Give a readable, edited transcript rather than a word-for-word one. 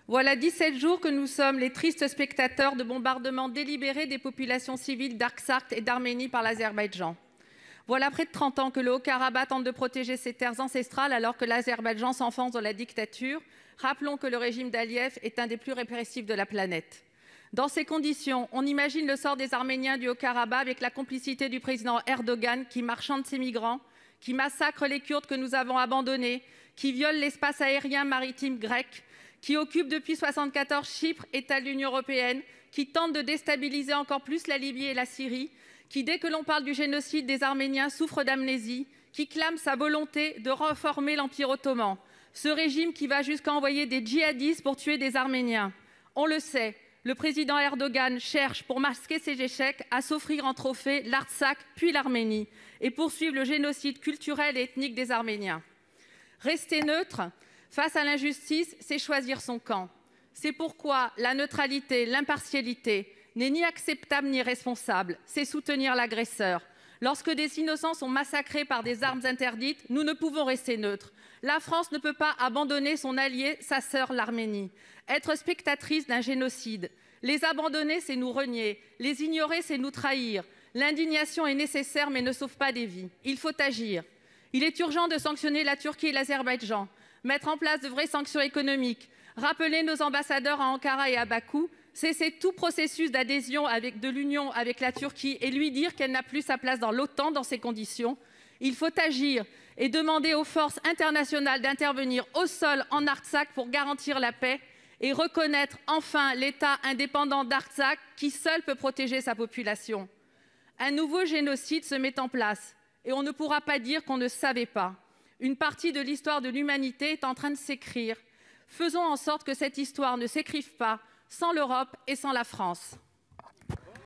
Voilà 17 jours que nous sommes les tristes spectateurs de bombardements délibérés des populations civiles d'Artsakh et d'Arménie par l'Azerbaïdjan. Voilà près de 30 ans que le Haut-Karabakh tente de protéger ses terres ancestrales alors que l'Azerbaïdjan s'enfonce dans la dictature. Rappelons que le régime d'Aliyev est un des plus répressifs de la planète. Dans ces conditions, on imagine le sort des Arméniens du Haut-Karabakh avec la complicité du président Erdogan qui marchande ses migrants, qui massacre les Kurdes que nous avons abandonnés, qui viole l'espace aérien maritime grec, qui occupe depuis 1974 Chypre, État de l'Union européenne, qui tente de déstabiliser encore plus la Libye et la Syrie, qui, dès que l'on parle du génocide des Arméniens, souffre d'amnésie, qui clame sa volonté de reformer l'Empire ottoman. Ce régime qui va jusqu'à envoyer des djihadistes pour tuer des Arméniens. On le sait, le président Erdogan cherche, pour masquer ses échecs, à s'offrir en trophée l'Artsakh puis l'Arménie et poursuivre le génocide culturel et ethnique des Arméniens. Rester neutre face à l'injustice, c'est choisir son camp. C'est pourquoi la neutralité, l'impartialité n'est ni acceptable ni responsable, c'est soutenir l'agresseur. Lorsque des innocents sont massacrés par des armes interdites, nous ne pouvons rester neutres. La France ne peut pas abandonner son allié, sa sœur, l'Arménie. Être spectatrice d'un génocide, les abandonner, c'est nous renier. Les ignorer, c'est nous trahir. L'indignation est nécessaire, mais ne sauve pas des vies. Il faut agir. Il est urgent de sanctionner la Turquie et l'Azerbaïdjan, mettre en place de vraies sanctions économiques, rappeler nos ambassadeurs à Ankara et à Bakou, cesser tout processus d'adhésion de l'Union avec la Turquie et lui dire qu'elle n'a plus sa place dans l'OTAN dans ces conditions. Il faut agir et demander aux forces internationales d'intervenir au sol en Artsakh pour garantir la paix et reconnaître enfin l'État indépendant d'Artsakh qui seul peut protéger sa population. Un nouveau génocide se met en place et on ne pourra pas dire qu'on ne savait pas. Une partie de l'histoire de l'humanité est en train de s'écrire. Faisons en sorte que cette histoire ne s'écrive pas sans l'Europe et sans la France.